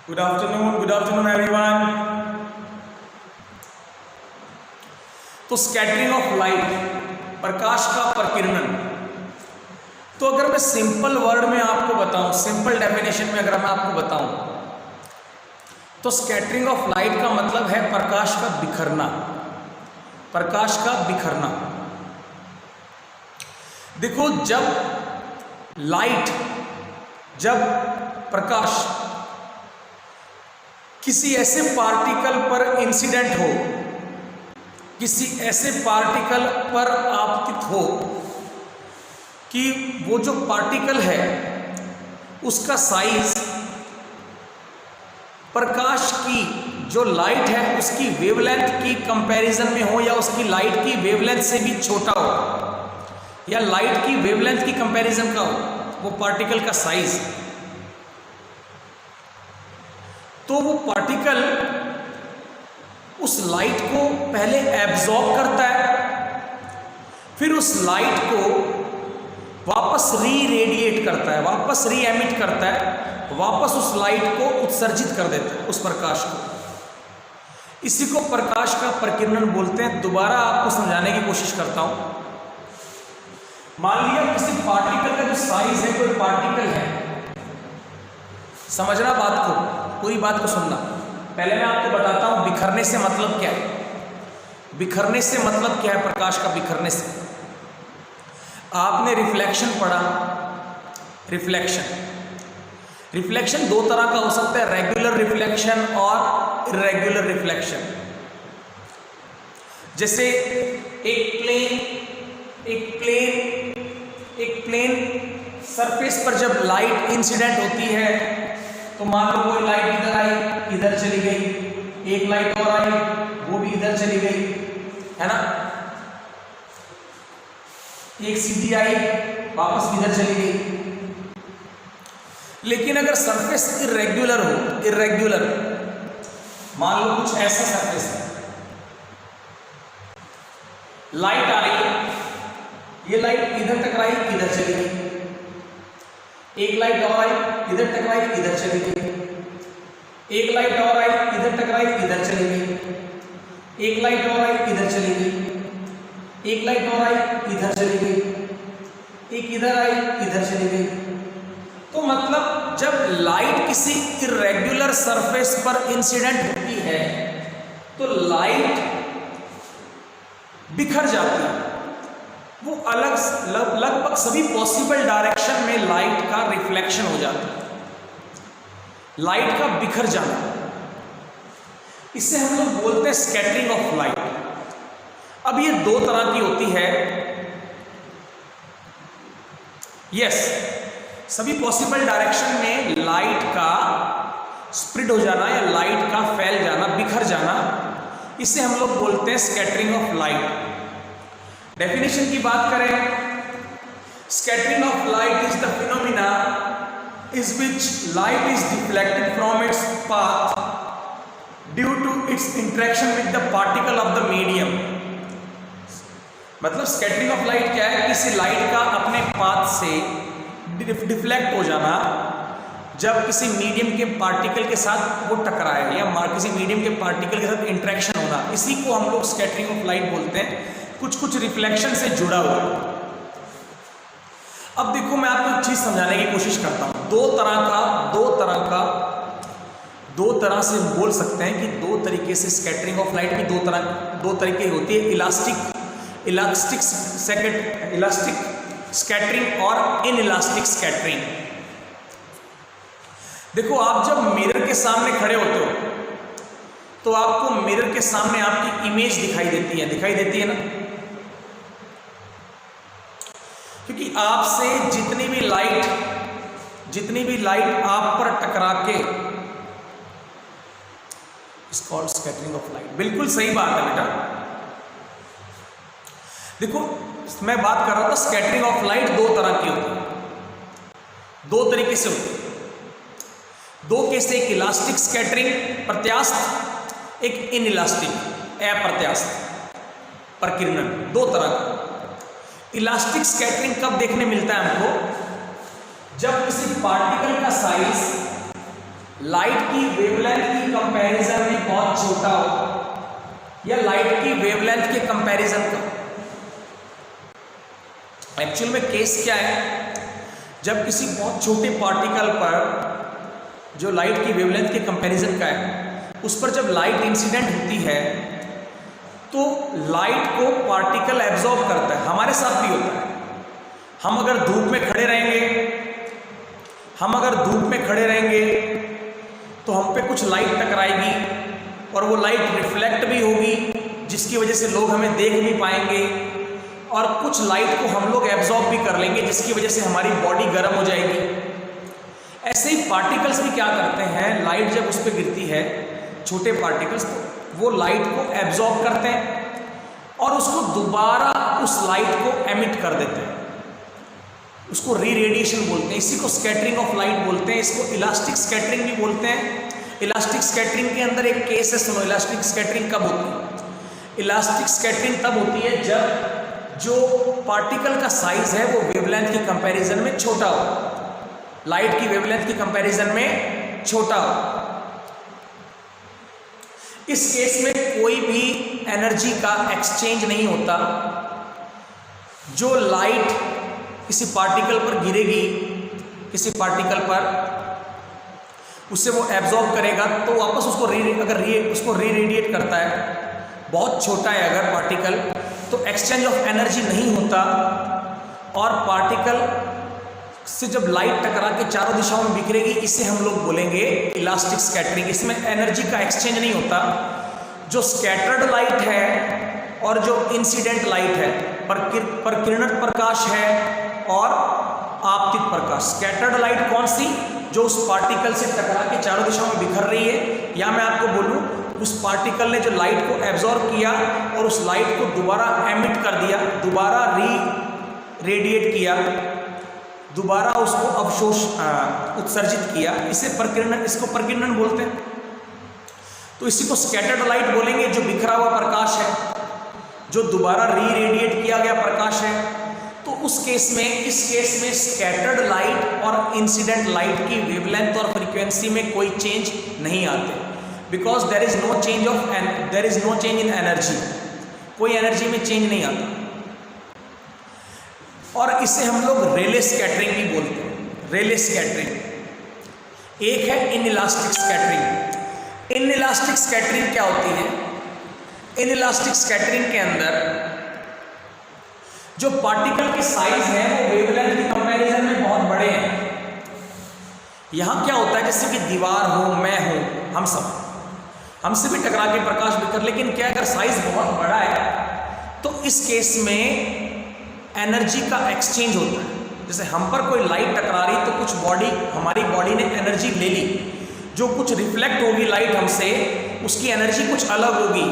Good afternoon everyone. तो scattering of light, प्रकाश का प्रकीर्णन। तो अगर मैं सिंपल वर्ड में आपको बताऊं, सिंपल डेफिनेशन में अगर मैं आपको बताऊं, तो स्कैटरिंग ऑफ लाइट का मतलब है प्रकाश का बिखरना, प्रकाश का बिखरना। देखो, जब प्रकाश किसी ऐसे पार्टिकल पर इंसिडेंट हो, किसी ऐसे पार्टिकल पर आपतित हो कि वो जो पार्टिकल है उसका साइज प्रकाश की जो लाइट है उसकी वेवलेंथ की कंपैरिजन में हो, या उसकी लाइट की वेवलेंथ से भी छोटा हो, या लाइट की वेवलेंथ की कंपैरिजन का हो वो पार्टिकल का साइज, तो वो पार्टिकल उस लाइट को पहले एब्जॉर्ब करता है, फिर उस लाइट को वापस री रेडिएट करता है, वापस री एमिट करता है, वापस उस लाइट को उत्सर्जित कर देता है, उस प्रकाश को। इसी को प्रकाश का प्रकीर्णन बोलते हैं। दोबारा आपको समझाने की कोशिश करता हूं। मान लिया किसी पार्टिकल का जो साइज है, कोई पार्टिकल है, समझना बात को, पूरी बात को सुनना। पहले मैं आपको बताता हूं बिखरने से मतलब क्या है। बिखरने से मतलब क्या है? प्रकाश का बिखरने से आपने रिफ्लेक्शन पढ़ा। रिफ्लेक्शन दो तरह का हो सकता है, रेगुलर रिफ्लेक्शन और इरेगुलर रिफ्लेक्शन। जैसे एक प्लेन सरफेस पर जब लाइट इंसिडेंट होती है, तो मान लो कोई लाइट इधर आई, इधर चली गई, एक लाइट और आई, वो भी इधर चली गई, है ना। एक सीधी आई, वापस इधर चली गई। लेकिन अगर सरफेस इरेगुलर हो, मान लो कुछ ऐसा सरफेस है, लाइट आ रही है, ये लाइट इधर टकराई, इधर चली गई, एक लाइट और आई, इधर टकराई, इधर चली गई, एक लाइट और आई, इधर टकराई, इधर चली गई, एक लाइट और आई, इधर चली गई, एक लाइट और आई, इधर चली गई, एक इधर आई, इधर चली गई। तो मतलब जब लाइट किसी इरेगुलर सरफेस पर इंसिडेंट होती है तो लाइट बिखर जाती है। वो लगभग सभी पॉसिबल डायरेक्शन में लाइट का रिफ्लेक्शन हो जाता है, लाइट का बिखर जाना। इसे हम लोग बोलते हैं स्कैटरिंग ऑफ लाइट। अब ये दो तरह की होती है। यस, सभी पॉसिबल डायरेक्शन में लाइट का स्प्रेड हो जाना या लाइट का फैल जाना, बिखर जाना, इसे हम लोग बोलते हैं स्कैटरिंग ऑफ लाइट। डेफिनेशन की बात करें, scattering of light is the phenomena is which light is deflected from its path due to its interaction with the particle of the medium। मतलब स्कैटरिंग ऑफ लाइट क्या है? किसी light का अपने path से डिफ्लेक्ट हो जाना जब किसी मीडियम के पार्टिकल के साथ वो टकराए, या किसी मीडियम के पार्टिकल के साथ इंटरेक्शन होना, इसी को हम लोग स्कैटरिंग ऑफ लाइट बोलते हैं। कुछ रिफ्लेक्शन से जुड़ा हुआ। अब देखो, मैं आपको एक चीज समझाने की कोशिश करता हूं। दो तरह से बोल सकते हैं कि दो तरीके से स्कैटरिंग ऑफ लाइट भी दो तरीके होती है। इलास्टिक स्कैटरिंग और इनइलास्टिक स्कैटरिंग। देखो, आप जब मिरर के सामने खड़े होते हो तो आपको मिरर के सामने आपकी इमेज दिखाई देती है ना, क्योंकि आपसे जितनी भी लाइट आप पर टकरा के, it's called scattering of light. बिल्कुल सही बात है बेटा। देखो, मैं बात कर रहा था स्कैटरिंग ऑफ लाइट दो तरह की होती है, दो तरीके से होती है। दो केस, एक इलास्टिक स्कैटरिंग प्रत्यास्थ, एक इनइलास्टिक अप्रत्यास्थ प्रकीर्णन, दो तरह का। इलास्टिक स्कैटरिंग कब देखने मिलता है हमको? जब किसी पार्टिकल का साइज लाइट की वेवलेंथ की कंपैरिजन में बहुत छोटा हो या लाइट की वेवलेंथ के कंपैरिजन का। एक्चुअल में केस क्या है, जब किसी बहुत छोटे पार्टिकल पर जो लाइट की वेवलेंथ के कंपैरिजन का है उस पर जब लाइट इंसिडेंट होती है तो लाइट को पार्टिकल एब्जॉर्ब करता है। हमारे साथ भी होता है। हम अगर धूप में खड़े रहेंगे तो हम पे कुछ लाइट टकराएगी और वो लाइट रिफ्लेक्ट भी होगी जिसकी वजह से लोग हमें देख भी पाएंगे, और कुछ लाइट को हम लोग एब्जॉर्ब भी कर लेंगे जिसकी वजह से हमारी बॉडी गर्म हो जाएगी। ऐसे ही पार्टिकल्स भी क्या करते हैं, लाइट जब उस पर गिरती है छोटे पार्टिकल्स, तो वो लाइट को एब्जॉर्ब करते हैं और उसको दोबारा उस लाइट को एमिट कर देते हैं। उसको री रेडिएशन बोलते हैं। इसी को स्कैटरिंग ऑफ लाइट बोलते हैं। इसको इलास्टिक स्कैटरिंग भी बोलते हैं। इलास्टिक स्कैटरिंग के अंदर एक केस है, सुनो। इलास्टिक स्कैटरिंग कब होती है? इलास्टिक स्कैटरिंग तब होती है जब जो पार्टिकल का साइज है वो वेवलेंथ की कंपैरिजन में छोटा हो, लाइट की वेवलेंथ की कंपैरिजन में छोटा हो। इस केस में कोई भी एनर्जी का एक्सचेंज नहीं होता। जो लाइट किसी पार्टिकल पर गिरेगी, किसी पार्टिकल पर, उससे वो एब्जॉर्ब करेगा तो वापस उसको उसको री रेडिएट करता है। बहुत छोटा है अगर पार्टिकल तो एक्सचेंज ऑफ एनर्जी नहीं होता, और पार्टिकल से जब लाइट टकरा के चारों दिशाओं में बिखरेगी, इसे हम लोग बोलेंगे इलास्टिक स्कैटरिंग। इसमें एनर्जी का एक्सचेंज नहीं होता। जो स्कैटर्ड लाइट है और जो इंसिडेंट लाइट है, प्रकिरणित प्रकाश है और आपतित प्रकाश। स्कैटर्ड लाइट कौन सी? जो उस पार्टिकल से टकरा के चारों दिशाओं में बिखर रही है, या मैं आपको बोलूं उस पार्टिकल ने जो लाइट को एब्जॉर्ब किया और उस लाइट को दोबारा एमिट कर दिया, दोबारा रेडिएट किया, दोबारा उसको उत्सर्जित किया, इसको प्रकीर्णन बोलते हैं। तो इसी को स्कैटर्ड लाइट बोलेंगे। जो बिखरा हुआ प्रकाश है, जो दोबारा रेडिएट किया गया प्रकाश है, तो इस केस में स्कैटर्ड लाइट और इंसिडेंट लाइट की वेवलेंथ और फ्रीक्वेंसी में कोई चेंज नहीं आते, because there is no change in energy. कोई एनर्जी में चेंज नहीं आता, और इसे हम लोग रेले स्कैटरिंग भी बोलते हैं। रेले स्कैटरिंग। एक है इनइलास्टिक स्कैटरिंग। इनइलास्टिक स्कैटरिंग क्या होती है? इनइलास्टिक स्कैटरिंग के अंदर जो पार्टिकल के साइज है वो वेवलेंथ की कंपैरिजन में बहुत बड़े हैं। यहां क्या होता है, जैसे कि दीवार हो, मैं हूं, हम सब, हमसे भी टकरा के प्रकाश बिखर, लेकिन क्या अगर साइज बहुत बड़ा है तो इस केस में एनर्जी का एक्सचेंज होता है। जैसे हम पर कोई लाइट टकरा रही तो हमारी बॉडी ने एनर्जी ले ली, जो कुछ रिफ्लेक्ट होगी लाइट हमसे, उसकी एनर्जी कुछ अलग होगी,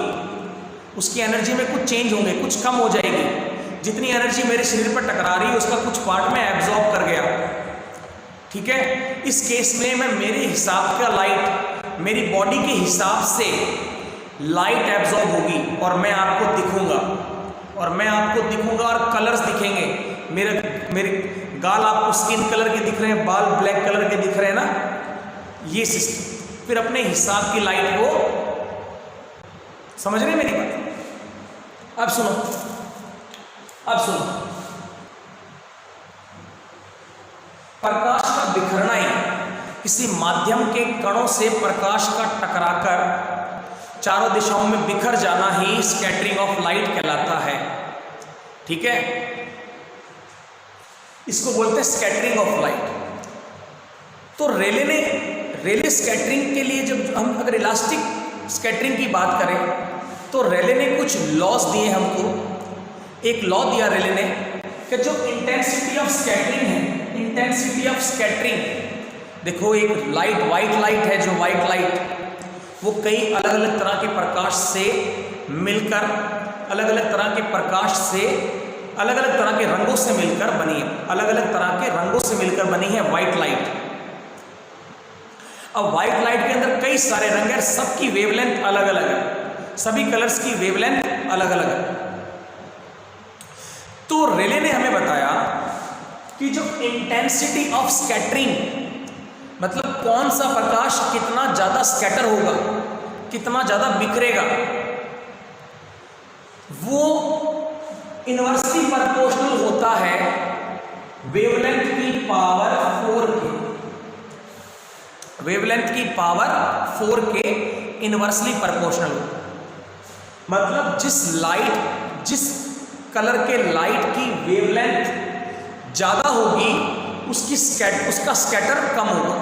उसकी एनर्जी में कुछ चेंज होंगे, कुछ कम हो जाएगी। जितनी एनर्जी मेरे शरीर पर टकरा रही है उसका कुछ पार्ट में एब्जॉर्ब कर गया, ठीक है। इस केस में मैं मेरे हिसाब का लाइट, मेरी बॉडी के हिसाब से लाइट एब्जॉर्ब होगी और मैं आपको दिखूंगा, और कलर्स दिखेंगे। मेरे गाल आपको स्किन कलर के दिख रहे हैं, बाल ब्लैक कलर के दिख रहे हैं ना, ये सिस्टम। फिर अपने हिसाब की लाइट को समझ रहे हैं मेरी बात? अब सुनो प्रकाश का बिखरना ही किसी माध्यम के कणों से प्रकाश का टकराकर चारों दिशाओं में बिखर जाना ही स्कैटरिंग ऑफ लाइट कहलाता है, ठीक है। इसको बोलते हैं स्कैटरिंग ऑफ लाइट। तो रेले स्कैटरिंग के लिए जब हम अगर इलास्टिक स्कैटरिंग की बात करें तो रेले ने कुछ लॉस दिए हमको। एक लॉ दिया रेले ने कि जो इंटेंसिटी ऑफ स्कैटरिंग है, इंटेंसिटी ऑफ स्कैटरिंग, देखो एक लाइट, वाइट लाइट है, जो वाइट लाइट वो कई अलग अलग तरह के प्रकाश से मिलकर, अलग अलग तरह के प्रकाश से, अलग अलग तरह के रंगों से मिलकर बनी है, अलग अलग तरह के रंगों से मिलकर बनी है वाइट लाइट। अब वाइट लाइट के अंदर कई सारे रंग हैं, सबकी वेवलेंथ अलग अलग है, सभी कलर्स की वेवलेंथ अलग अलग है। तो रेले ने हमें बताया कि जो इंटेंसिटी ऑफ स्कैटरिंग, मतलब कौन सा प्रकाश कितना ज्यादा स्कैटर होगा, कितना ज्यादा बिखरेगा, वो इनवर्सली प्रोपोर्शनल होता है वेवलेंथ की पावर 4 के, वेवलेंथ की पावर 4 के इनवर्सली प्रोपोर्शनल। मतलब जिस कलर के लाइट की वेवलेंथ ज्यादा होगी उसका स्कैटर कम होगा,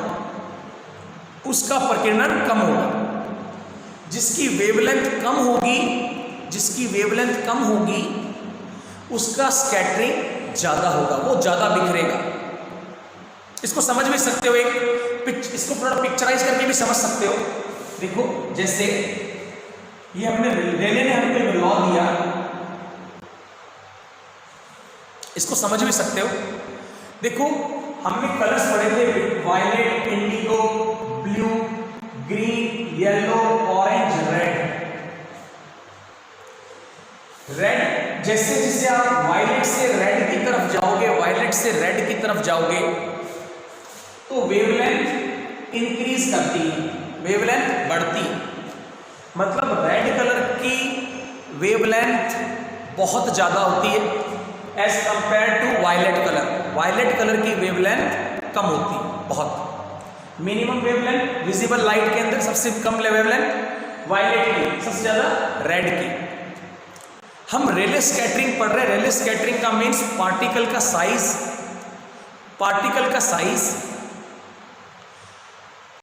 उसका प्रकीर्णन कम होगा। जिसकी वेवलेंथ कम होगी उसका स्कैटरिंग ज्यादा होगा, वो ज्यादा बिखरेगा। इसको समझ भी सकते हो, इसको थोड़ा पिक्चराइज करके भी समझ सकते हो। देखो जैसे ये रेले ने हमको एक लॉ दिया, इसको समझ भी सकते हो। देखो हमने कलर्स पढ़े थे, violet, indigo, blue, green, yellow, orange, red. जैसे आप वायलेट से रेड की तरफ जाओगे तो वेवलेंथ इंक्रीज करती है, वेवलेंथ बढ़ती। मतलब रेड कलर की वेवलेंथ बहुत ज्यादा होती है as compare to violet colour. Violet colour की वेवलेंथ कम होती है बहुत। मिनिमम वेवलेंथ विजिबल लाइट के अंदर सबसे कम वेवलेंथ वायलेट की, सबसे ज्यादा रेड की। हम रेले स्कैटरिंग पढ़ रहे हैं। रेले स्कैटरिंग का मीन्स पार्टिकल का साइज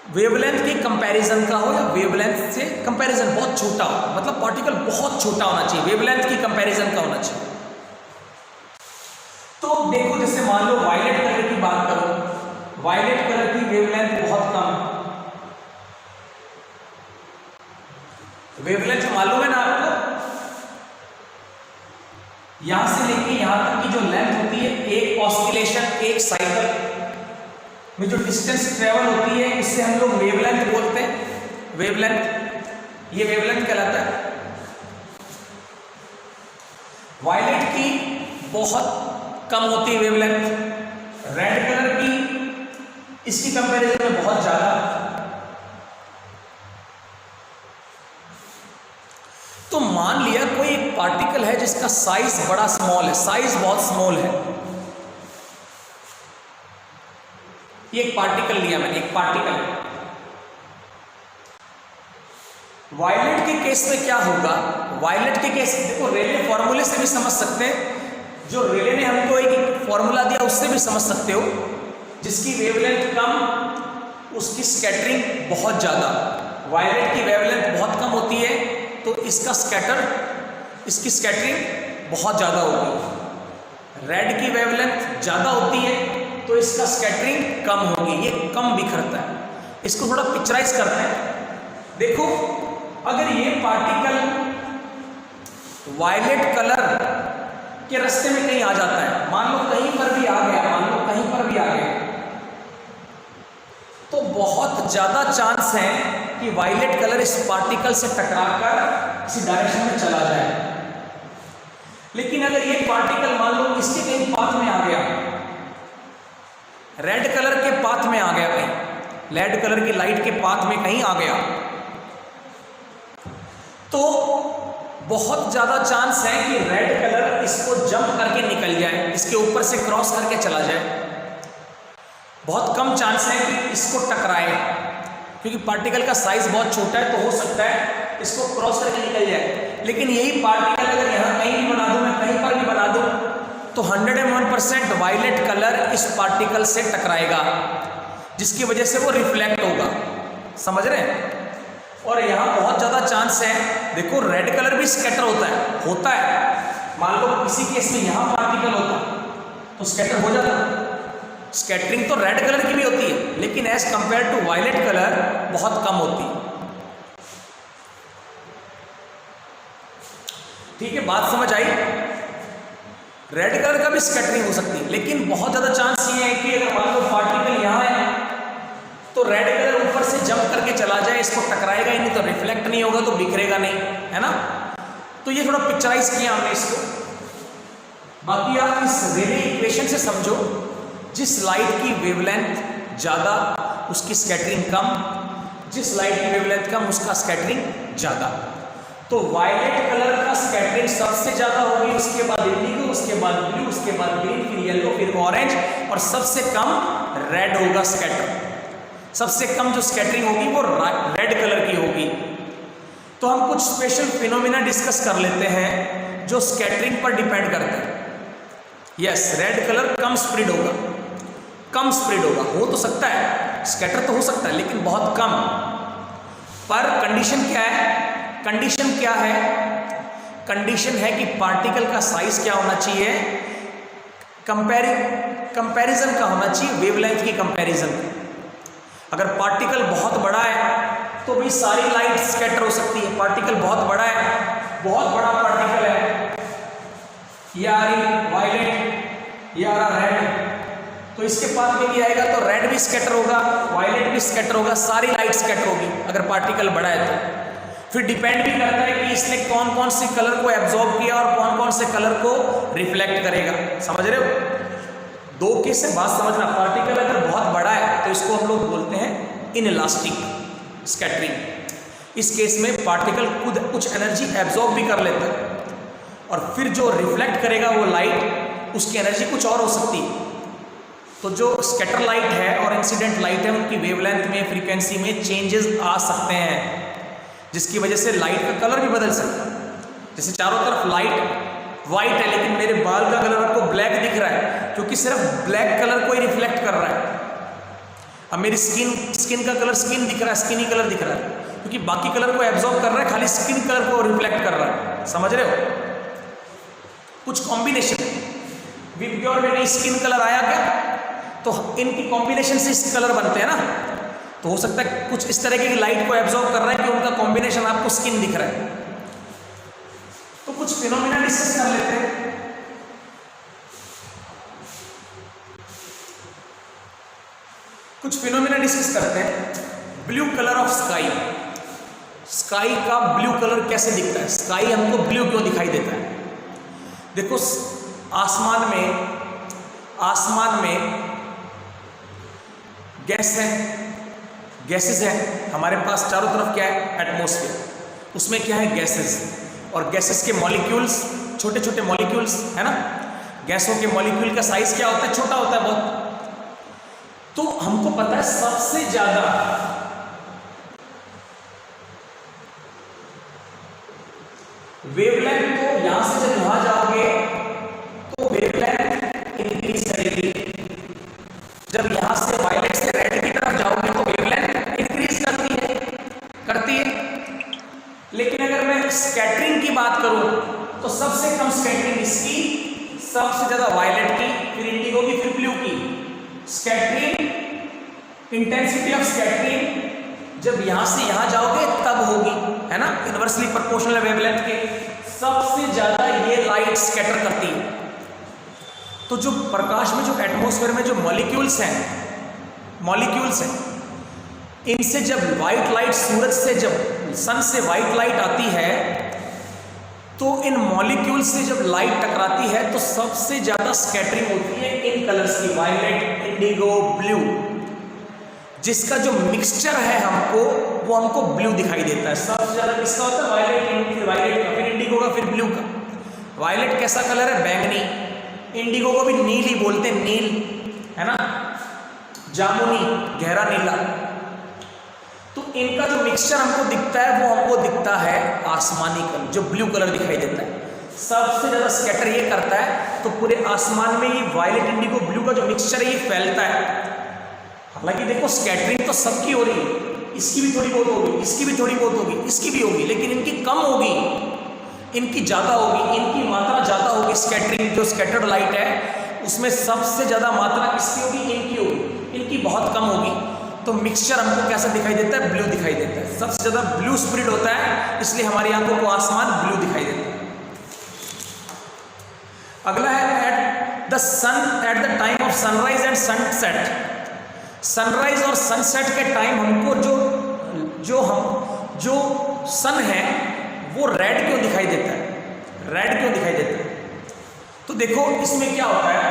वेवलेंथ की कंपैरिजन का हो या वेवलेंथ से कंपैरिजन बहुत छोटा हो, मतलब पार्टिकल बहुत छोटा होना चाहिए, वेवलेंथ की कंपैरिजन का होना चाहिए। तो देखो जैसे मान लो वायलेट कलर की बात करो, वायलेट कलर की वेवलेंथ बहुत कम, वेवलेंथ मालूम है ना आपको, यहां से लेके यहां तक की जो लेंथ होती है, एक ऑस्किलेशन, एक साइकिल में जो डिस्टेंस ट्रेवल होती है, इससे हम लोग वेवलेंथ बोलते हैं। वेवलेंथ, ये वेवलेंथ कहलाता है। वायलेट की बहुत कम होती है वेवलेंथ, रेड कलर की इसकी कंपैरिजन में बहुत ज्यादा। तो मान लिया कोई एक पार्टिकल है जिसका साइज बड़ा स्मॉल है, साइज बहुत स्मॉल है। ये एक पार्टिकल लिया मैंने, एक पार्टिकल। वायलेट के केस में क्या होगा, वायलेट के केस देखो रेले फॉर्मूले से भी समझ सकते हैं, जो रेले ने हमको एक फॉर्मूला दिया उससे भी समझ सकते हो। जिसकी वेवलेंथ कम उसकी स्कैटरिंग बहुत ज्यादा। वायलेट की वेवलेंथ बहुत कम होती है तो इसकी स्कैटरिंग बहुत ज्यादा होगी। रेड की वेवलेंथ ज्यादा होती है तो इसका स्कैटरिंग कम होगी, ये कम बिखरता है। इसको थोड़ा पिक्चराइज करते हैं। देखो अगर ये पार्टिकल वायलेट कलर के रास्ते में कहीं आ जाता है, मान लो कहीं पर भी आ गया, तो बहुत ज्यादा चांस है कि वायलेट कलर इस पार्टिकल से टकराकर इसी डायरेक्शन में चला जाए। लेकिन अगर ये पार्टिकल मान लो इसके कहीं पाथ में आ गया, रेड कलर के पाथ में आ गया, कहीं रेड कलर की लाइट के पाथ में कहीं आ गया, तो बहुत ज्यादा चांस है कि रेड कलर इसको जंप करके निकल जाए, इसके ऊपर से क्रॉस करके चला जाए। बहुत कम चांस है कि इसको टकराए, क्योंकि पार्टिकल का साइज बहुत छोटा है, तो हो सकता है इसको क्रॉस करके निकल जाए। लेकिन यही पार्टिकल अगर यहाँ कहीं भी बना दूं, मैं कहीं पर भी बना दूं, तो 101% वायलेट कलर इस पार्टिकल से टकराएगा, जिसकी वजह से वो रिफ्लेक्ट होगा। समझ रहे हैं? और यहाँ बहुत ज्यादा चांस है, देखो रेड कलर भी स्कैटर होता है। मान लो किसी केस में यहाँ पार्टिकल होता तो स्कैटर हो जाता। स्कैटरिंग तो रेड कलर की भी होती है, लेकिन as compare to violet colour बहुत कम होती है। ठीक है, बात समझ आई? रेड कलर का भी स्कैटरिंग हो सकती है, लेकिन बहुत ज्यादा चांस ये है कि अगर मान लो पार्टिकल यहाँ है तो रेड कलर ऊपर से जंप करके चला जाए, इसको टकराएगा ही नहीं, तो रिफ्लेक्ट नहीं होगा, तो बिखरेगा नहीं, है ना? तो ये थोड़ा पिक्चराइज किया हमने इसको। बाकी आप इस रेले इक्वेशन से समझो, जिस लाइट की वेवलेंथ ज्यादा उसकी स्कैटरिंग कम, जिस लाइट की वेवलेंथ कम उसका स्कैटरिंग ज़्यादा। तो वायलेट कलर का स्कैटरिंग सबसे ज़्यादा होगी, उसके बाद इंडिगो, उसके बाद ब्लू, उसके बाद ग्रीन, फिर येलो, फिर ऑरेंज, और सबसे कम रेड होगा स्कैटर। सबसे कम जो स्कैटरिंग होगी वो रेड कलर की होगी। तो हम कुछ स्पेशल फिनोमिना डिस्कस कर लेते हैं जो स्कैटरिंग पर डिपेंड करते हैं। यस, रेड कलर कम स्प्रेड होगा, कम स्प्रेड होगा। हो तो सकता है, स्कैटर तो हो सकता है, लेकिन बहुत कम। पर कंडीशन क्या है? कंडीशन क्या है? कंडीशन है कि पार्टिकल का साइज क्या होना चाहिए, कंपैरिजन का होना चाहिए, वेवलेंथ की कंपैरिजन। अगर पार्टिकल बहुत बड़ा है तो भी सारी लाइट स्कैटर हो सकती है। पार्टिकल बहुत बड़ा है, बहुत बड़ा पार्टिकल है, ये आ रही वायलेट, ये आ रहा रेड, तो इसके पास में क्या आएगा तो रेड भी स्कैटर होगा, वायलेट भी स्कैटर होगा, सारी लाइट स्कैटर होगी अगर पार्टिकल बड़ा है तो। फिर डिपेंड भी करता है कि इसने कौन कौन से कलर को एब्जॉर्ब किया और कौन कौन से कलर को रिफ्लेक्ट करेगा। समझ रहे हो? दो केस से बात समझना। पार्टिकल अगर बहुत बड़ा है तो इसको हम लोग बोलते हैं इनइलास्टिक स्कैटरिंग। इस केस में पार्टिकल खुद कुछ एनर्जी एब्जॉर्ब भी कर लेता है और फिर जो रिफ्लेक्ट करेगा वो लाइट, उसकी एनर्जी कुछ और हो सकती है। तो जो स्कैटर लाइट है और इंसिडेंट लाइट है उनकी वेवलेंथ में, फ्रीक्वेंसी में चेंजेस आ सकते हैं, जिसकी वजह से लाइट का कलर भी बदल सकता है। जैसे चारों तरफ लाइट वाइट है लेकिन मेरे बाल का कलर आपको ब्लैक दिख रहा है क्योंकि सिर्फ ब्लैक कलर को ही रिफ्लेक्ट कर रहा है। अब मेरी स्किन का कलर स्किन दिख रहा है, स्किनी कलर दिख रहा है क्योंकि बाकी कलर को एब्जॉर्ब कर रहा है, खाली स्किन कलर को रिफ्लेक्ट कर रहा है। समझ रहे हो? कुछ कॉम्बिनेशन विपग्योर में नहीं स्किन कलर आया क्या, तो इनकी कॉम्बिनेशन से इस कलर बनते हैं ना। तो हो सकता है कुछ इस तरह की लाइट को एब्जॉर्ब कर रहा है कि उनका कॉम्बिनेशन आपको स्किन दिख रहा है। तो कुछ फिनोमिना डिस्कस कर लेते हैं। कुछ फिनोमिना डिस्कस करते हैं। Blue colour of sky, sky का ब्लू कलर कैसे दिखता है? स्काई हमको ब्लू क्यों दिखाई देता है? देखो आसमान में गैस है, गैसेस है, हमारे पास चारों तरफ क्या है? एटमॉस्फेयर, उसमें क्या है? गैसेस, और गैसेस के मॉलिक्यूल्स, छोटे छोटे मॉलिक्यूल्स है ना। गैसों के मॉलिक्यूल का साइज क्या होता है? छोटा होता है बहुत। तो हमको पता है सबसे ज्यादा वेवलेंथ, तो यहां से जब यहां जाओगे तो वेवलेंथ इंक्रीज करेगी। जब यहां से वायलेट से रेड की तरफ जाओगे तो वेवलेंथ इंक्रीज करती है। लेकिन अगर मैं स्कैटरिंग की बात करूं तो सबसे कम स्कैटरिंग इसकी, सबसे ज्यादा वायलेट की, फिर इंडिगो की, फिर ब्लू की। स्कैटरिंग, इंटेंसिटी ऑफ स्कैटरिंग जब यहां से यहां जाओगे तब होगी, है ना, इनवर्सली प्रोपोर्शनल वेवलेंथ के। सबसे ज्यादा ये लाइट स्कैटर करती है। तो जो प्रकाश में, जो एटमॉस्फेयर में जो मॉलिक्यूल्स हैं, इनसे जब व्हाइट लाइट, सूरज से जब सन से व्हाइट लाइट आती है तो इन मॉलिक्यूल से जब लाइट टकराती है तो सबसे ज्यादा स्कैटरिंग होती है इन कलर्स की, वायलेट, इंडिगो, ब्लू। जिसका जो मिक्सचर है हमको, वो हमको ब्लू दिखाई देता है। सबसे ज्यादा किसका होता है? वायलेट, फिर वायलेट का, फिर इंडिगो का, फिर ब्लू का। वायलेट कैसा कलर है? बैंगनी। इंडिगो को भी नील ही बोलते हैं, नील, है ना, जामुनी, गहरा नीला। तो इनका जो मिक्सचर हमको दिखता है वो हमको दिखता है आसमानी कलर, जो ब्लू कलर दिखाई देता है। सबसे ज्यादा स्कैटर ये करता है, तो पूरे आसमान में ये वायलेट, इंडिगो, ब्लू का जो मिक्सचर है ये फैलता है। हालांकि देखो स्कैटरिंग तो सबकी हो रही है, इसकी भी थोड़ी बहुत होगी, इसकी भी थोड़ी बहुत होगी, इसकी भी होगी, लेकिन इनकी कम होगी, इनकी ज्यादा होगी, इनकी मात्रा ज्यादा होगी। स्कैटरिंग, जो स्कैटर्ड लाइट है उसमें सबसे ज्यादा मात्रा किसकी होगी? इनकी होगी, इनकी बहुत कम होगी। तो मिक्सचर हमको कैसा दिखाई देता है? ब्लू दिखाई देता है। सबसे ज्यादा ब्लू स्प्रेड होता है, इसलिए हमारी आंखों को आसमान ब्लू दिखाई देता है। अगला है at the sun, at the time of sunrise and sunset. Sunrise और सनसेट के टाइम हमको जो सन है वो रेड क्यों दिखाई देता है? रेड क्यों दिखाई देता है? तो देखो इसमें क्या होता है,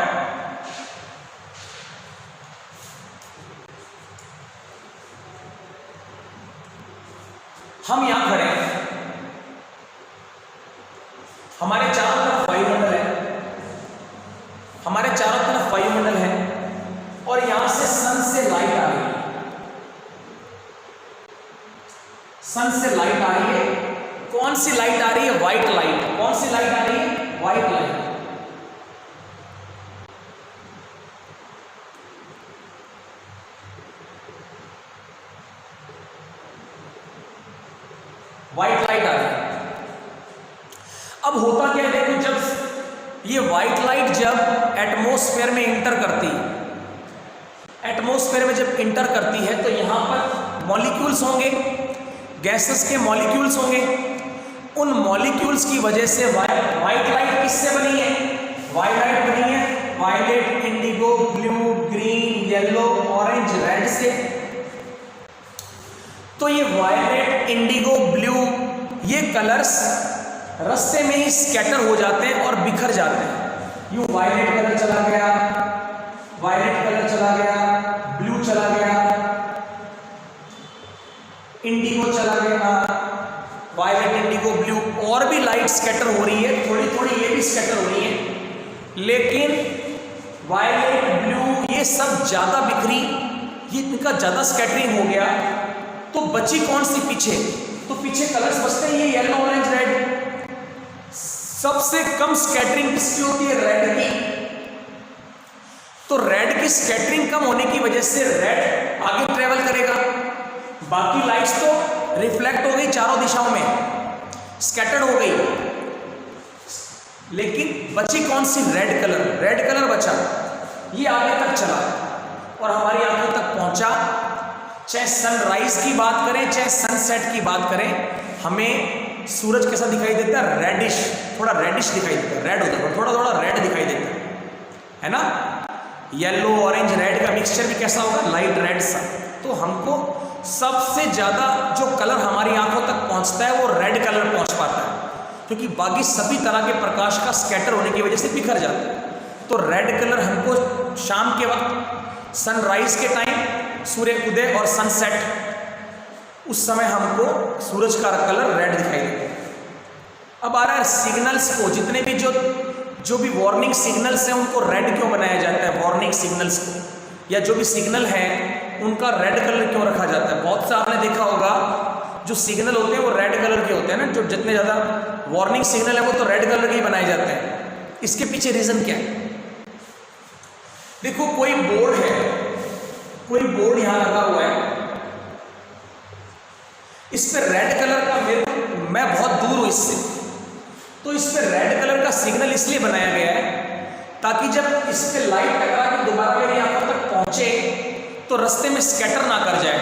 हम यहां खड़े हैं, हमारे चारों तरफ वायुमंडल है, हमारे चारों तरफ वायुमंडल है और यहां से सन से लाइट आ रही है, सन से लाइट आ रही है। कौन सी लाइट आ रही है? White light. कौन सी लाइट आ रही है? White light. व्हाइट लाइट आ रही है। अब होता क्या है, देखो, जब ये व्हाइट लाइट जब एटमॉस्फेयर में इंटर करती है, एटमॉस्फेयर में जब इंटर करती है तो यहां पर मॉलिक्यूल्स होंगे, गैसेस के मॉलिक्यूल्स होंगे। उन मॉलिक्यूल्स की वजह से व्हाइट लाइट किससे बनी है? वायलेट बनी है। Violet, indigo, blue, green, yellow, orange, red से। तो ये वायलेट, इंडिगो, ब्लू, ये कलर्स रास्ते में ही स्कैटर हो जाते हैं और बिखर जाते हैं। यूं वायलेट कलर चला गया, वायलेट कलर चला गया, ब्लू चला गया, इंडिगो चला गया, वायलेट, इंडिगो, ब्लू, और भी लाइट स्कैटर हो रही है, थोड़ी थोड़ी ये भी स्कैटर हो रही है। लेकिन वायलेट, ब्लू, ये सब ज्यादा बिखरी, ये इनका ज्यादा स्कैटरिंग हो गया, तो बची कौन सी पीछे? तो पीछे कलर्स बचते हैं ये येलो, ऑरेंज, रेड। सबसे कम स्कैटरिंग किसकी होती है? रेड की। तो रेड की स्कैटरिंग कम होने की वजह से रेड आगे ट्रेवल करेगा, बाकी लाइट्स तो रिफ्लेक्ट हो गई चारों दिशाओं में, स्कैटर्ड हो गई, लेकिन बची कौन सी? Red colour. रेड कलर बचा, ये आगे तक चला और हमारी आंखों तक पहुंचा। चाहे सनराइज की बात करें, चाहे सनसेट की बात करें, हमें सूरज कैसा दिखाई देता है? रेडिश, थोड़ा रेडिश दिखाई देता है, रेड होता है, थोड़ा थोड़ा रेड दिखाई देता है ना। येलो, ऑरेंज, रेड का मिक्सचर भी कैसा होगा? लाइट रेड सा। तो हमको सबसे ज्यादा जो कलर हमारी आंखों तक पहुंचता है वो रेड कलर पहुंच पाता है, क्योंकि बाकी सभी तरह के प्रकाश का स्कैटर होने की वजह से बिखर जाता है। तो रेड कलर हमको शाम के वक्त, सनराइज के टाइम, सूर्य उदय और सनसेट, उस समय हमको सूरज का कलर रेड दिखाई देता है। अब आ रहा है सिग्नल्स को, जितने भी जो भी वार्निंग सिग्नल्स हैं उनको रेड क्यों बनाया जाता है? वार्निंग सिग्नल्स को, या जो भी सिग्नल है उनका रेड कलर क्यों रखा जाता है? बहुत से आपने देखा होगा जो सिग्नल होते हैं वो रेड कलर के होते हैं ना, जो जितने ज़्यादा वार्निंग सिग्नल है वो तो रेड कलर के ही बनाए जाते हैं। इसके पीछे रीज़न क्या है? देखो, कोई बोर्ड है, कोई बोर्ड यहां लगा हुआ है, इस पर रेड कलर का, मैं बहुत दूर हूं इससे, तो इस पर रेड कलर का सिग्नल इसलिए बनाया गया है ताकि जब इस पर लाइट टकरा के दोबारा मेरी आंखों तक पहुंचे तो रास्ते में स्कैटर ना कर जाए।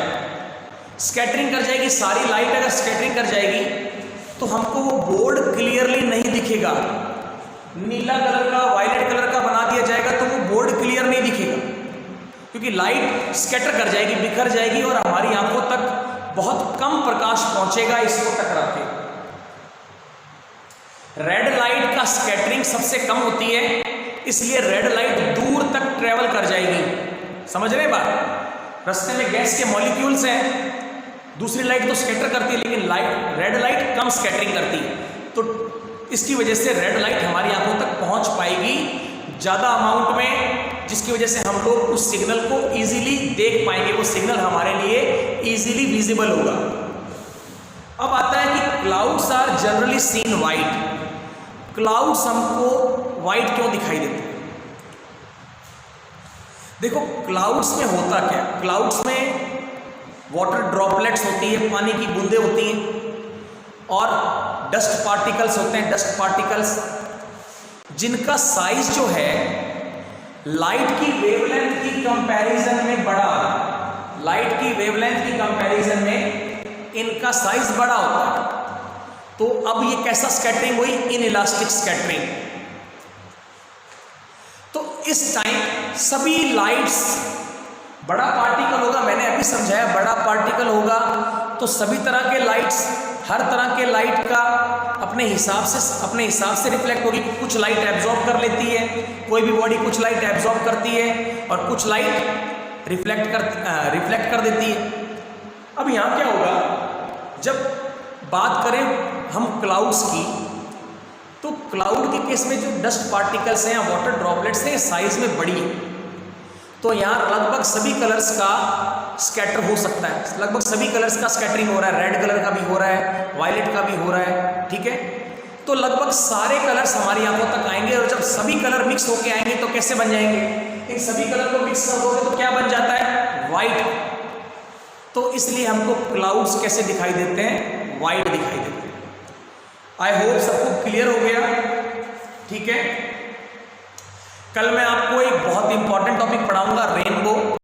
स्कैटरिंग कर जाएगी, सारी लाइट अगर स्कैटरिंग कर जाएगी तो हमको वो बोर्ड क्लियरली नहीं दिखेगा। नीला कलर का, वायलेट कलर का बना दिया जाएगा तो वो बोर्ड क्लियर नहीं दिखेगा, क्योंकि लाइट स्कैटर कर जाएगी, बिखर जाएगी और हमारी आंखों तक बहुत कम प्रकाश पहुंचेगा इसको टकरा के। रेड लाइट का स्कैटरिंग सबसे कम होती है, इसलिए रेड लाइट दूर तक ट्रेवल कर जाएगी। समझ रहे बात? रास्ते में गैस के मॉलिक्यूल्स हैं, दूसरी लाइट तो स्कैटर करती है, लेकिन रेड लाइट कम स्कैटरिंग करती है, तो इसकी वजह से रेड लाइट हमारी आंखों तक पहुंच पाएगी ज़्यादा अमाउंट में, जिसकी वजह से हम लोग उस सिग्नल को इजीली देख पाएंगे, वो सिग्नल हमारे लिए इजीली विजिबल होगा। अब आता है कि clouds are generally seen white. Clouds हमको वाइट क्यों दिखाई देते हैं? देखो, क्लाउड्स में होता क्या? क्लाउड्स में वाटर ड्रॉपलेट्स होती है, पानी की बूंदें होती हैं, और डस्ट पार्टिकल्स होते हैं, डस्ट पार्टिकल्स, जिनका साइज जो है लाइट की वेवलेंथ की कंपैरिजन में बड़ा, लाइट की वेवलेंथ की कंपैरिजन में इनका साइज बड़ा होता है। तो अब ये कैसा स्कैटरिंग हुई? Inelastic scattering. तो इस टाइम सभी लाइट्स, बड़ा पार्टिकल होगा, मैंने अभी समझाया, बड़ा पार्टिकल होगा तो सभी तरह के लाइट्स, हर तरह के लाइट का अपने हिसाब से रिफ्लेक्ट होगी। कुछ लाइट एब्जॉर्ब कर लेती है, कोई भी बॉडी कुछ लाइट एब्जॉर्ब करती है और कुछ लाइट रिफ्लेक्ट कर देती है। अब यहाँ क्या होगा, जब बात करें हम क्लाउड्स की, तो क्लाउड के केस में जो डस्ट पार्टिकल्स हैं या वाटर ड्रॉपलेट्स हैं साइज में बड़ी है, तो यहाँ लगभग सभी कलर्स का स्कैटर हो सकता है, लगभग सभी कलर्स का स्कैटरिंग हो रहा है, रेड कलर का भी हो रहा है, वायलेट का भी हो रहा है, ठीक है। तो लगभग सारे कलर्स हमारी आंखों तक आएंगे, और जब सभी कलर मिक्स होके आएंगे तो कैसे बन जाएंगे, इन सभी कलर को मिक्स कर दोगे तो क्या बन जाता है, वाइट। तो इसलिए हमको क्लाउड्स कैसे दिखाई देते हैं, वाइट दिखाई देते हैं। आई होप सबको क्लियर हो गया, ठीक है। कल मैं आपको एक बहुत इंपॉर्टेंट टॉपिक पढ़ाऊंगा, रेनबो।